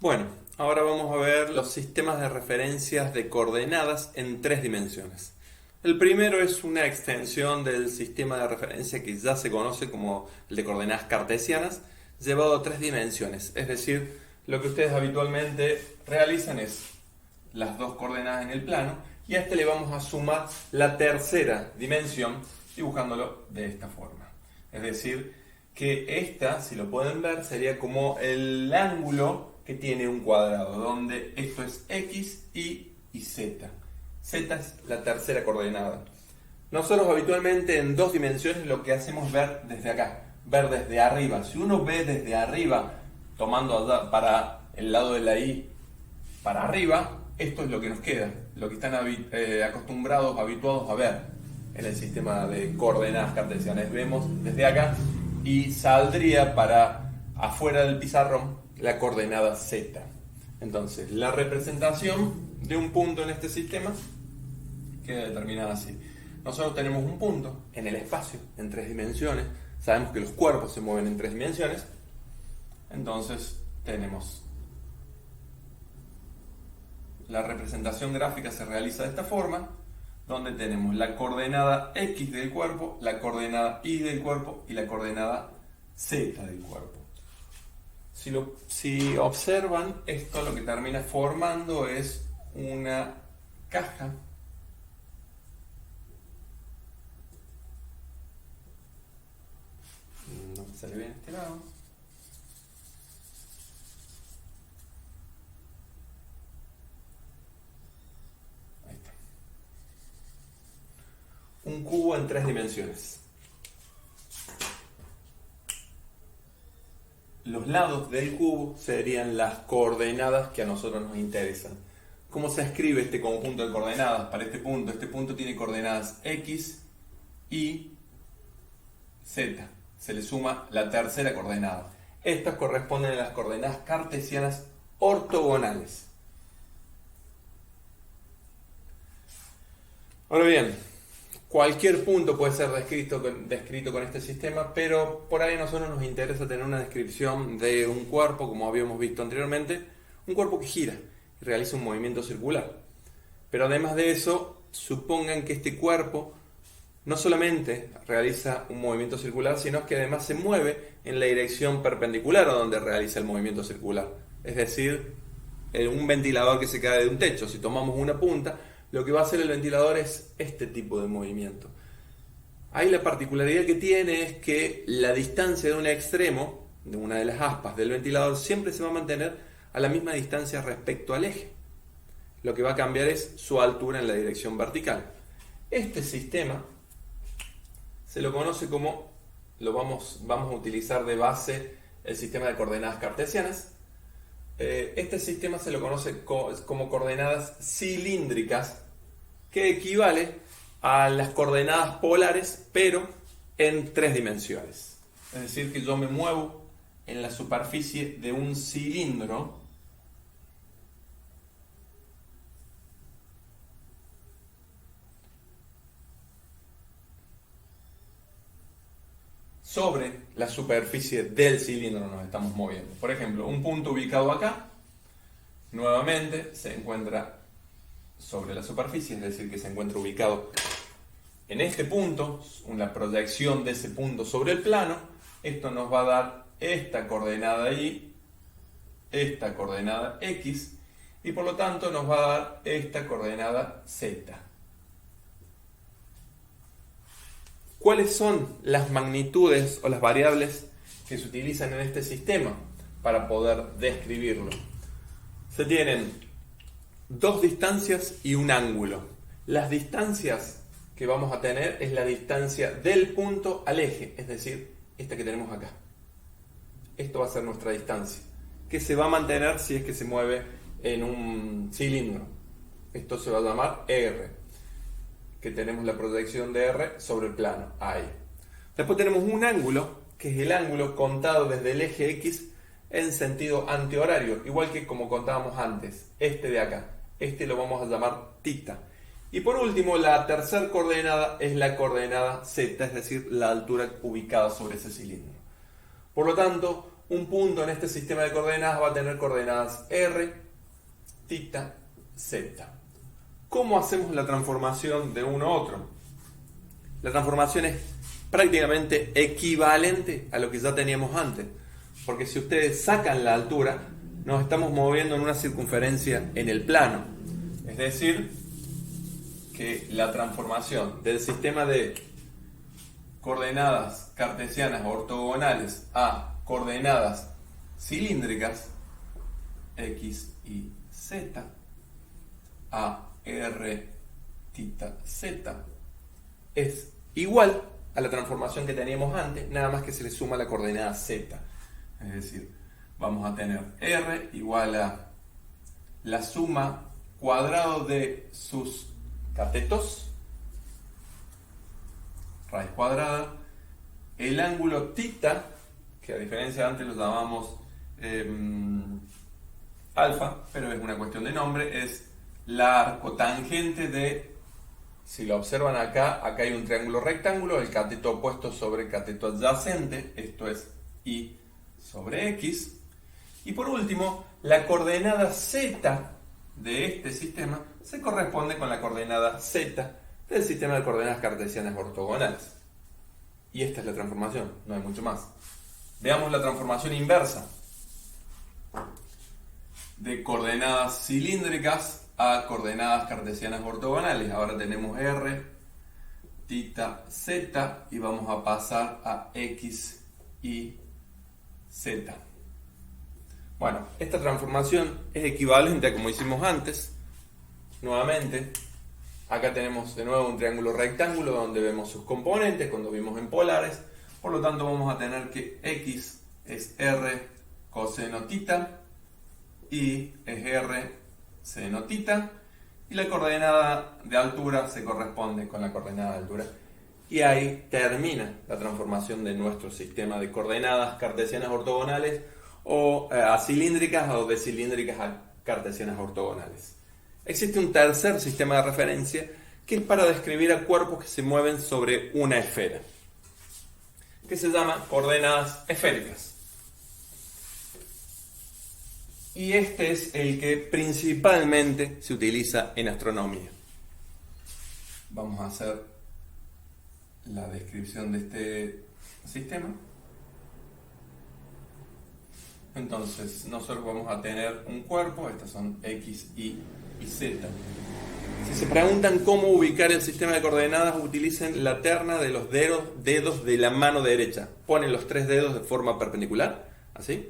Bueno, ahora vamos a ver los sistemas de referencias de coordenadas en tres dimensiones. El primero es una extensión del sistema de referencia que ya se conoce como el de coordenadas cartesianas, llevado a tres dimensiones. Es decir, lo que ustedes habitualmente realizan es las dos coordenadas en el plano y a este le vamos a sumar la tercera dimensión dibujándolo de esta forma. Es decir, que esta, si lo pueden ver, sería como el ángulo que tiene un cuadrado, donde esto es x, y z. Z es la tercera coordenada. Nosotros habitualmente en dos dimensiones lo que hacemos es ver desde acá, ver desde arriba. Si uno ve desde arriba, tomando allá para el lado de la y para arriba, esto es lo que nos queda, lo que están acostumbrados, habituados a ver en el sistema de coordenadas cartesianas. Vemos desde acá y saldría para afuera del pizarrón la coordenada z. Entonces, la representación de un punto en este sistema queda determinada así. Nosotros tenemos un punto en el espacio, en tres dimensiones. Sabemos que los cuerpos se mueven en tres dimensiones. Entonces, tenemos la representación gráfica se realiza de esta forma, donde tenemos la coordenada x del cuerpo, la coordenada y del cuerpo y la coordenada z del cuerpo. Si observan, esto lo que termina formando es una caja no me sale bien este lado. Ahí está. Un cubo en tres dimensiones. Los lados del cubo serían las coordenadas que a nosotros nos interesan. ¿Cómo se escribe este conjunto de coordenadas para este punto? Este punto tiene coordenadas x, y, z. Se le suma la tercera coordenada. Estas corresponden a las coordenadas cartesianas ortogonales. Ahora bien, cualquier punto puede ser descrito con este sistema, pero por ahí a nosotros nos interesa tener una descripción de un cuerpo, como habíamos visto anteriormente, un cuerpo que gira y realiza un movimiento circular. Pero además de eso, supongan que este cuerpo no solamente realiza un movimiento circular, sino que además se mueve en la dirección perpendicular a donde realiza el movimiento circular. Es decir, un ventilador que se cae de un techo, si tomamos una punta, lo que va a hacer el ventilador es este tipo de movimiento. Ahí la particularidad que tiene es que la distancia de un extremo, de una de las aspas del ventilador, siempre se va a mantener a la misma distancia respecto al eje. Lo que va a cambiar es su altura en la dirección vertical. Este sistema se lo conoce como, vamos a utilizar de base el sistema de coordenadas cartesianas. Este sistema se lo conoce como coordenadas cilíndricas, que equivale a las coordenadas polares, pero en tres dimensiones. Es decir, que yo me muevo en la superficie de un cilindro sobre la superficie del cilindro nos estamos moviendo. Por ejemplo, un punto ubicado acá, nuevamente se encuentra sobre la superficie, es decir, que se encuentra ubicado en este punto, una proyección de ese punto sobre el plano. Esto nos va a dar esta coordenada y esta coordenada x, y por lo tanto nos va a dar esta coordenada z. ¿Cuáles son las magnitudes o las variables que se utilizan en este sistema para poder describirlo? Se tienen dos distancias y un ángulo. Las distancias que vamos a tener es la distancia del punto al eje, es decir, esta que tenemos acá. Esto va a ser nuestra distancia, que se va a mantener si es que se mueve en un cilindro. Esto se va a llamar R, que tenemos la proyección de R sobre el plano, ahí. Después tenemos un ángulo, que es el ángulo contado desde el eje X en sentido antihorario, igual que como contábamos antes, este de acá. Este lo vamos a llamar θ. Y por último, la tercera coordenada es la coordenada z, es decir, la altura ubicada sobre ese cilindro. Por lo tanto, un punto en este sistema de coordenadas va a tener coordenadas r, θ, z. ¿Cómo hacemos la transformación de uno a otro? La transformación es prácticamente equivalente a lo que ya teníamos antes, porque si ustedes sacan la altura, nos estamos moviendo en una circunferencia en el plano. Es decir, que la transformación del sistema de coordenadas cartesianas ortogonales a coordenadas cilíndricas, x y z, a r, θ, z, es igual a la transformación que teníamos antes, nada más que se le suma la coordenada z. Es decir, vamos a tener r igual a la suma cuadrado de sus catetos, raíz cuadrada, el ángulo θ, que a diferencia de antes lo llamamos alfa, pero es una cuestión de nombre, es la arcotangente de, si lo observan acá hay un triángulo rectángulo, el cateto opuesto sobre el cateto adyacente, esto es y sobre x. Y por último, la coordenada z de este sistema se corresponde con la coordenada z del sistema de coordenadas cartesianas ortogonales. Y esta es la transformación, no hay mucho más. Veamos la transformación inversa de coordenadas cilíndricas a coordenadas cartesianas ortogonales. Ahora tenemos r, θ, z y vamos a pasar a x y z. Bueno, esta transformación es equivalente a como hicimos antes. Nuevamente, acá tenemos de nuevo un triángulo rectángulo donde vemos sus componentes cuando vimos en polares. Por lo tanto, vamos a tener que x es r coseno θ, y es r seno θ, y la coordenada de altura se corresponde con la coordenada de altura. Y ahí termina la transformación de nuestro sistema de coordenadas cartesianas ortogonales o acilíndricas o decilíndricas a cartesianas ortogonales. Existe un tercer sistema de referencia que es para describir a cuerpos que se mueven sobre una esfera, que se llama coordenadas esféricas. Y este es el que principalmente se utiliza en astronomía. Vamos a hacer la descripción de este sistema. Entonces, nosotros vamos a tener un cuerpo, estos son x, y z. Si se preguntan cómo ubicar el sistema de coordenadas, utilicen la terna de los dedos de la mano derecha. Ponen los 3 dedos de forma perpendicular, así.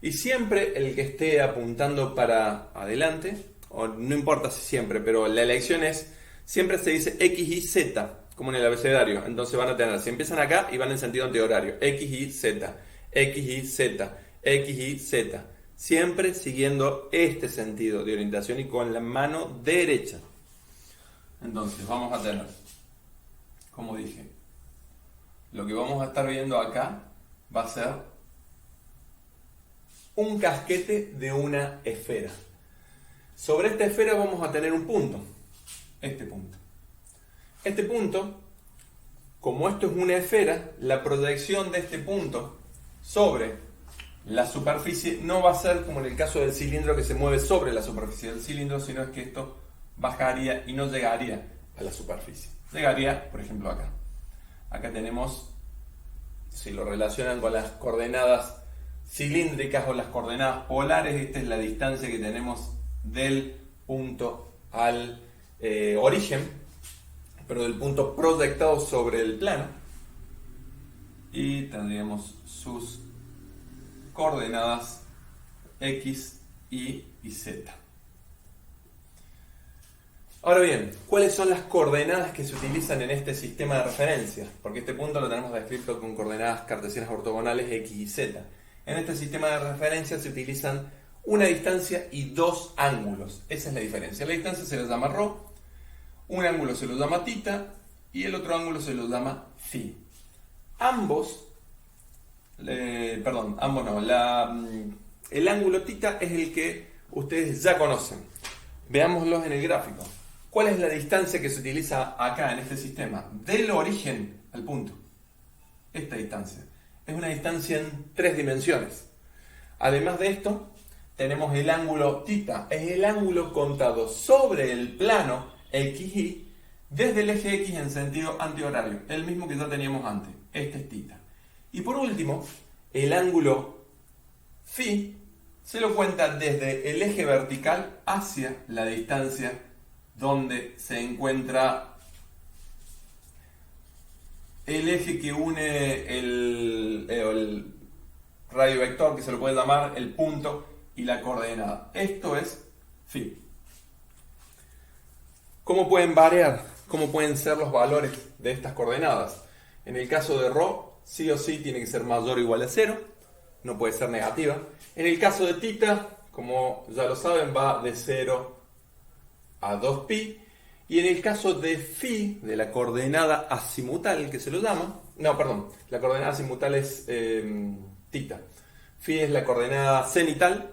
Y siempre el que esté apuntando para adelante, o no importa si siempre, pero la elección es, siempre se dice x y z, como en el abecedario. Entonces van a tener, si empiezan acá y van en sentido antihorario, x y z, x y z, x y z, siempre siguiendo este sentido de orientación y con la mano derecha. Entonces vamos a tener, como dije, lo que vamos a estar viendo acá va a ser un casquete de una esfera. Sobre esta esfera vamos a tener un punto, este punto. Este punto, como esto es una esfera, la proyección de este punto sobre la superficie no va a ser como en el caso del cilindro que se mueve sobre la superficie del cilindro, sino es que esto bajaría y no llegaría a la superficie. Llegaría, por ejemplo, acá. Acá tenemos, si lo relacionan con las coordenadas cilíndricas o las coordenadas polares, esta es la distancia que tenemos del punto al origen, pero del punto proyectado sobre el plano, y tendríamos sus coordenadas x, y z. Ahora bien, ¿cuáles son las coordenadas que se utilizan en este sistema de referencia? Porque este punto lo tenemos descrito con coordenadas cartesianas ortogonales x y z. En este sistema de referencia se utilizan una distancia y 2 ángulos. Esa es la diferencia. La distancia se le llama ρ, un ángulo se lo llama θ y el otro ángulo se lo llama φ. El ángulo θ es el que ustedes ya conocen. Veámoslos en el gráfico. ¿Cuál es la distancia que se utiliza acá en este sistema? Del origen al punto. Esta distancia. Es una distancia en 3 dimensiones. Además de esto, tenemos el ángulo θ, es el ángulo contado sobre el plano XY desde el eje X en sentido antihorario, el mismo que ya teníamos antes. Este es θ. Y por último, el ángulo φ se lo cuenta desde el eje vertical hacia la distancia donde se encuentra el eje que une el radio vector, que se lo puede llamar el punto, y la coordenada. Esto es φ. ¿Cómo pueden variar? ¿Cómo pueden ser los valores de estas coordenadas? En el caso de ρ, sí o sí tiene que ser mayor o igual a 0, no puede ser negativa. En el caso de θ, como ya lo saben, va de 0 a 2pi. Y en el caso de φ, de la coordenada azimutal, que se lo llama, no, perdón, la coordenada azimutal es θ. Φ es la coordenada cenital.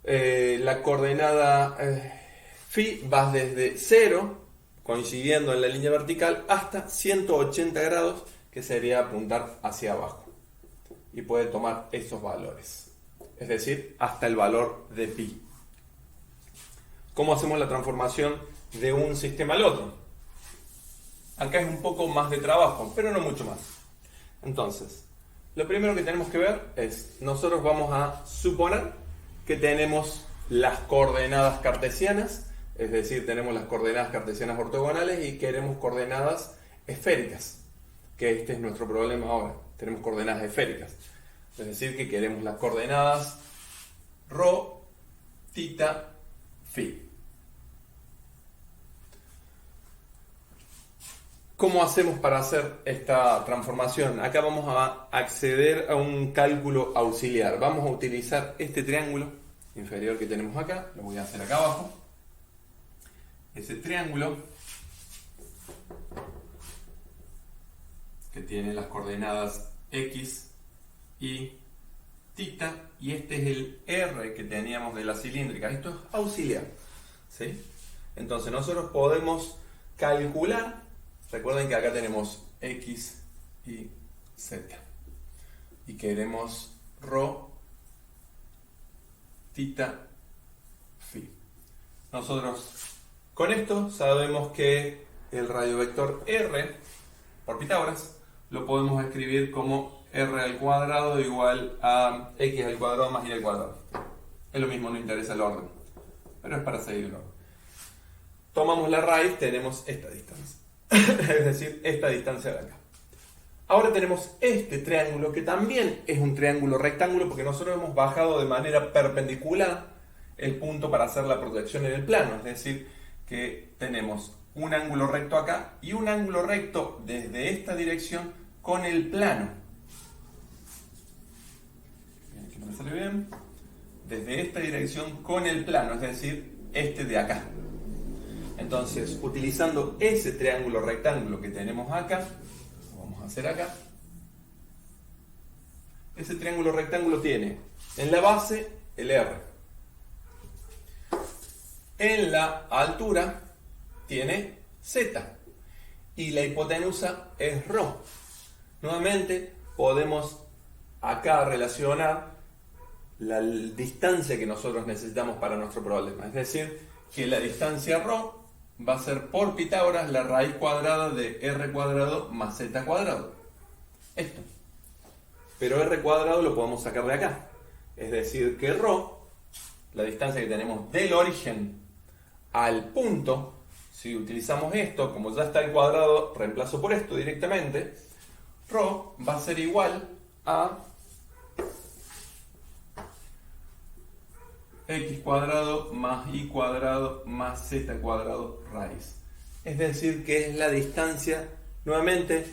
La coordenada φ va desde 0, coincidiendo en la línea vertical, hasta 180 grados, que sería apuntar hacia abajo. Y puede tomar esos valores, es decir, hasta el valor de pi. ¿Cómo hacemos la transformación de un sistema al otro? Acá es un poco más de trabajo, pero no mucho más. Entonces, lo primero que tenemos que ver es, nosotros vamos a suponer que tenemos las coordenadas cartesianas, es decir, tenemos las coordenadas cartesianas ortogonales y queremos coordenadas esféricas, que este es nuestro problema ahora, tenemos coordenadas esféricas, es decir, que queremos las coordenadas ρ, θ, φ. ¿Cómo hacemos para hacer esta transformación? Acá vamos a acceder a un cálculo auxiliar. Vamos a utilizar este triángulo inferior que tenemos acá. Lo voy a hacer acá abajo. Ese triángulo que tiene las coordenadas X, Y, θ. Y este es el R que teníamos de la cilíndrica. Esto es auxiliar, ¿sí? Entonces nosotros podemos calcular. Recuerden que acá tenemos X y Z. Y queremos ρ, θ, φ. Nosotros con esto sabemos que el radiovector R por Pitágoras lo podemos escribir como R al cuadrado igual a X al cuadrado más Y al cuadrado. Es lo mismo, no interesa el orden, pero es para seguir el orden. Tomamos la raíz, tenemos esta distancia. Es decir, esta distancia de acá. Ahora tenemos este triángulo, que también es un triángulo rectángulo, porque nosotros hemos bajado de manera perpendicular el punto para hacer la proyección en el plano. Es decir, que tenemos un ángulo recto acá y un ángulo recto desde esta dirección con el plano. Aquí no me sale bien. Desde esta dirección con el plano, es decir, este de acá. Entonces, utilizando ese triángulo rectángulo que tenemos acá, lo vamos a hacer acá. Ese triángulo rectángulo tiene en la base el R. En la altura tiene Z. Y la hipotenusa es ρ. Nuevamente podemos acá relacionar la distancia que nosotros necesitamos para nuestro problema. Es decir, que la distancia ρ va a ser por Pitágoras la raíz cuadrada de r cuadrado más z cuadrado. Esto. Pero r cuadrado lo podemos sacar de acá. Es decir, que ρ, la distancia que tenemos del origen al punto, si utilizamos esto, como ya está el cuadrado, reemplazo por esto directamente, ρ va a ser igual a x cuadrado más y cuadrado más z cuadrado raíz. Es decir, que es la distancia, nuevamente,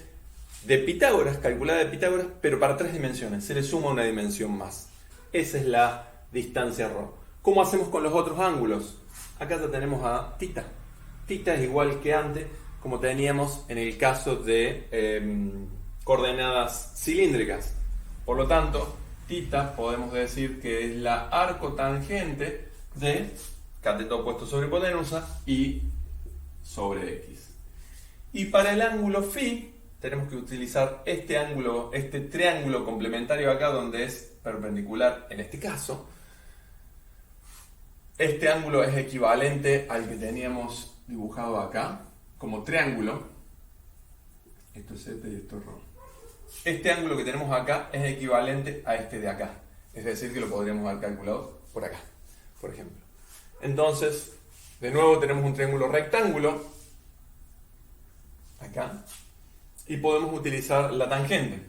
de Pitágoras, calculada de Pitágoras, pero para 3 dimensiones. Se le suma una dimensión más. Esa es la distancia ρ. ¿Cómo hacemos con los otros ángulos? Acá ya tenemos a θ. θ es igual que antes, como teníamos en el caso de coordenadas cilíndricas. Por lo tanto, θ podemos decir que es la arcotangente de cateto opuesto sobre hipotenusa y sobre x. Y para el ángulo φ tenemos que utilizar este ángulo, este triángulo complementario acá donde es perpendicular en este caso. Este ángulo es equivalente al que teníamos dibujado acá como triángulo. Esto es Z y esto es ρ. Este ángulo que tenemos acá es equivalente a este de acá. Es decir, que lo podríamos haber calculado por acá, por ejemplo. Entonces, de nuevo tenemos un triángulo rectángulo acá y podemos utilizar la tangente.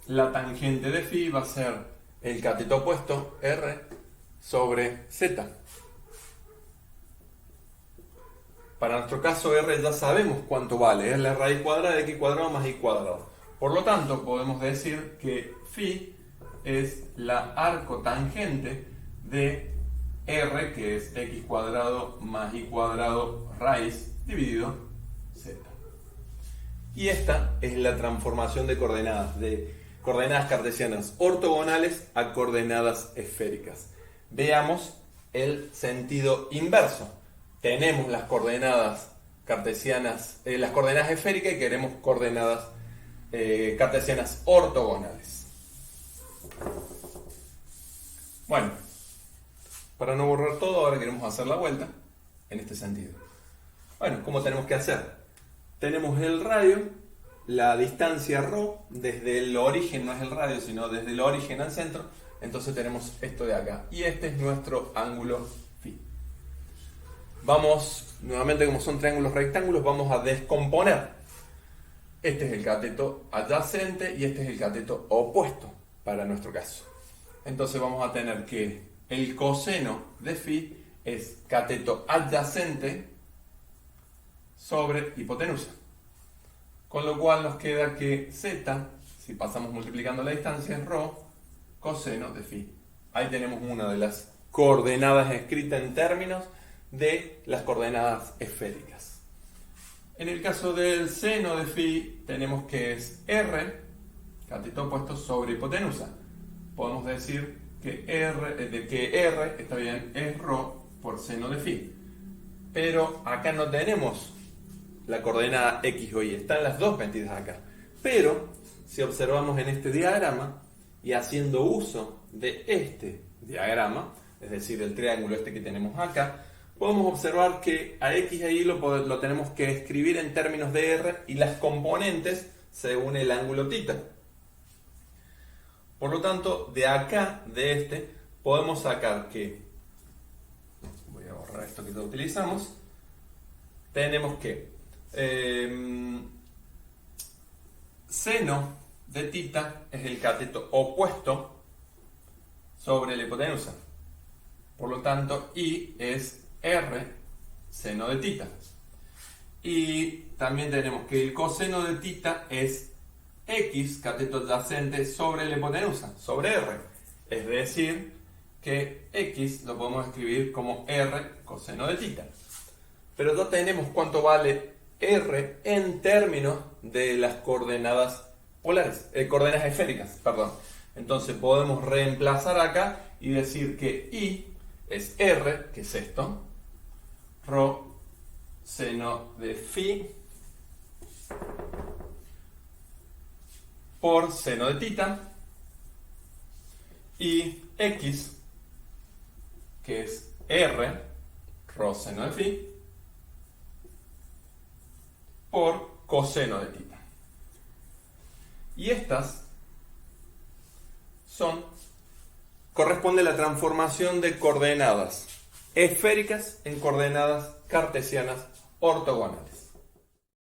La tangente de φ va a ser el cateto opuesto R sobre Z. Para nuestro caso R ya sabemos cuánto vale, es la raíz cuadrada de x cuadrado más y cuadrado. Por lo tanto, podemos decir que φ es la arcotangente de R, que es x cuadrado más y cuadrado raíz dividido Z. Y esta es la transformación de coordenadas cartesianas ortogonales a coordenadas esféricas. Veamos el sentido inverso. Tenemos las coordenadas cartesianas, las coordenadas esféricas y queremos coordenadas cartesianas ortogonales. Bueno, para no borrar todo, ahora queremos hacer la vuelta en este sentido. Bueno, ¿cómo tenemos que hacer? Tenemos el radio, la distancia ρ, desde el origen, no es el radio, sino desde el origen al centro. Entonces tenemos esto de acá. Y este es nuestro ángulo φ. Vamos, nuevamente como son triángulos rectángulos, vamos a descomponer. Este es el cateto adyacente y este es el cateto opuesto para nuestro caso. Entonces vamos a tener que el coseno de φ es cateto adyacente sobre hipotenusa. Con lo cual nos queda que z, si pasamos multiplicando la distancia, es ρ coseno de φ. Ahí tenemos una de las coordenadas escritas en términos de las coordenadas esféricas. En el caso del seno de φ tenemos que es r, cateto opuesto sobre hipotenusa. Podemos decir que r está bien, es ρ por seno de φ. Pero acá no tenemos la coordenada x o y, están las dos metidas acá. Pero si observamos en este diagrama y haciendo uso de este diagrama, es decir, el triángulo este que tenemos acá, podemos observar que a x y a y lo tenemos que escribir en términos de r y las componentes según el ángulo θ. Por lo tanto, de acá, de este, podemos sacar que, voy a borrar esto que ya utilizamos, tenemos que seno de θ es el cateto opuesto sobre la hipotenusa. Por lo tanto, y es r seno de θ. Y también tenemos que el coseno de θ es x, cateto adyacente, sobre la hipotenusa, sobre r. Es decir, que x lo podemos escribir como r coseno de θ. Pero ya tenemos cuánto vale r en términos de las coordenadas polares, coordenadas esféricas, perdón. Entonces podemos reemplazar acá y decir que y es r, que es esto, ρ seno de φ por seno de θ, y x, que es r, ρ seno de φ, por coseno de θ. Y estas corresponde a la transformación de coordenadas esféricas en coordenadas cartesianas ortogonales.